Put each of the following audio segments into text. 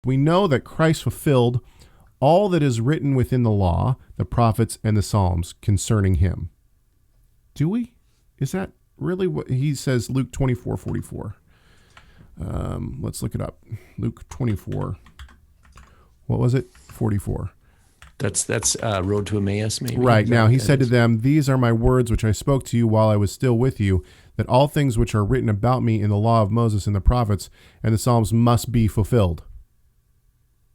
We know that Christ fulfilled all that is written within the law, the prophets, and the Psalms concerning him. Do we? Is that really what he says? Luke 24:44. Let's look it up. Luke 24. What was it? 44. That's Road to Emmaus, maybe. Right. Now he said to them, "These are my words which I spoke to you while I was still with you, that all things which are written about me in the law of Moses and the prophets and the Psalms must be fulfilled."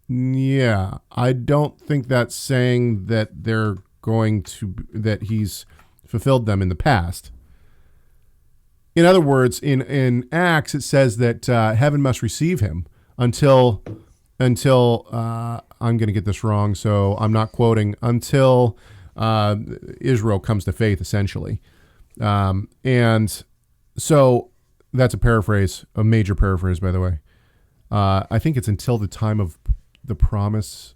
Yeah, I don't think that's saying that that he's fulfilled them in the past. In other words, in Acts, it says that heaven must receive him until I'm going to get this wrong, so I'm not quoting, until Israel comes to faith, essentially. And so that's a paraphrase, a major paraphrase, by the way. I think it's until the time of the promise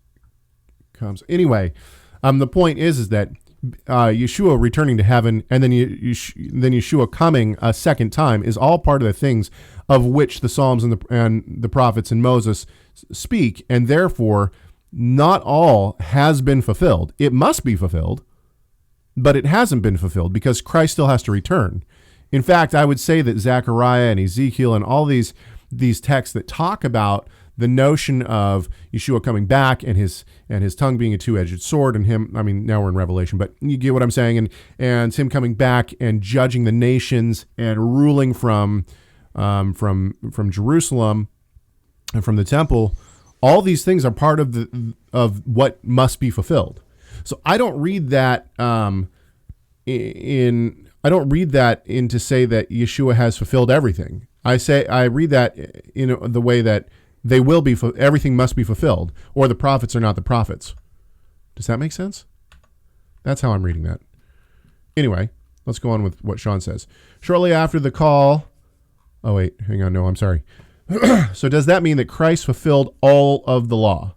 comes. Anyway, the point is that Yeshua returning to heaven and then Yeshua coming a second time is all part of the things of which the Psalms and the prophets and Moses speak, and therefore not all has been fulfilled. It must be fulfilled, but it hasn't been fulfilled because Christ still has to return. In fact, I would say that Zechariah and Ezekiel and all these texts that talk about the notion of Yeshua coming back and his tongue being a two-edged sword, and him, I mean, now we're in Revelation, but you get what I'm saying, and him coming back and judging the nations and ruling from Jerusalem and from the temple. All these things are part of what must be fulfilled. So I don't read that in to say that Yeshua has fulfilled everything. I read that in the way that they will be, everything must be fulfilled, or the prophets are not the prophets. Does that make sense? That's how I'm reading that. Anyway, let's go on with what Sean says. Shortly after the call, oh wait, hang on, no, I'm sorry. So does that mean that Christ fulfilled all of the law?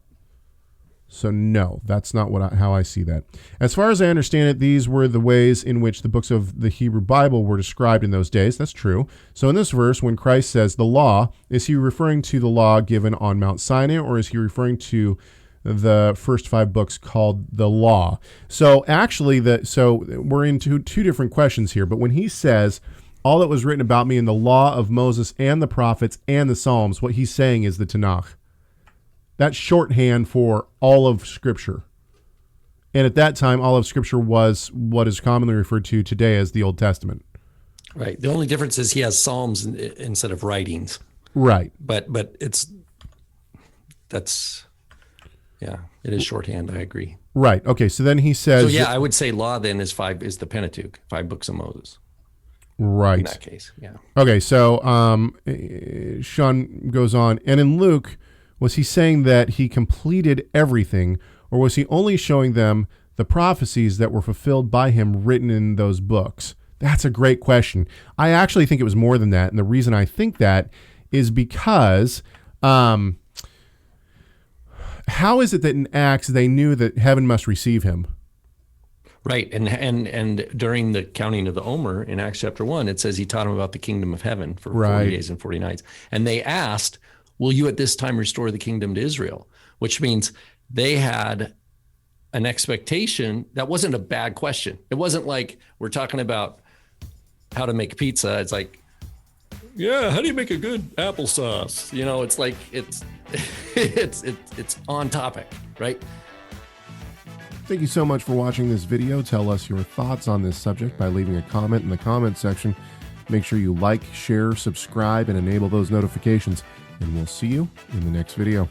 So no, that's not how I see that. As far as I understand it, these were the ways in which the books of the Hebrew Bible were described in those days. That's true. So in this verse, when Christ says the law, is he referring to the law given on Mount Sinai, or is he referring to the first 5 books called the law? So actually, we're into two different questions here. But when he says all that was written about me in the law of Moses and the prophets and the Psalms, what he's saying is the Tanakh. That's shorthand for all of Scripture. And at that time, all of Scripture was what is commonly referred to today as the Old Testament. Right. The only difference is he has Psalms instead of writings. Right. But it is shorthand. I agree. Right. Okay. So then he says. So yeah, I would say law then is the Pentateuch, 5 books of Moses. Right. In that case, yeah. Okay. So Sean goes on, and in Luke, was he saying that he completed everything, or was he only showing them the prophecies that were fulfilled by him written in those books? That's a great question. I actually think it was more than that. And the reason I think that is because how is it that in Acts they knew that heaven must receive him? Right. And during the counting of the Omer in Acts chapter 1, it says he taught them about the kingdom of heaven for 40 days and 40 nights. And they asked, will you at this time restore the kingdom to Israel? Which means they had an expectation. That wasn't a bad question. It wasn't like we're talking about how to make pizza. It's like, yeah, how do you make a good applesauce? You know, it's like it's on topic, right? Thank you so much for watching this video. Tell us your thoughts on this subject by leaving a comment in the comment section. Make sure you like, share, subscribe, and enable those notifications. And we'll see you in the next video.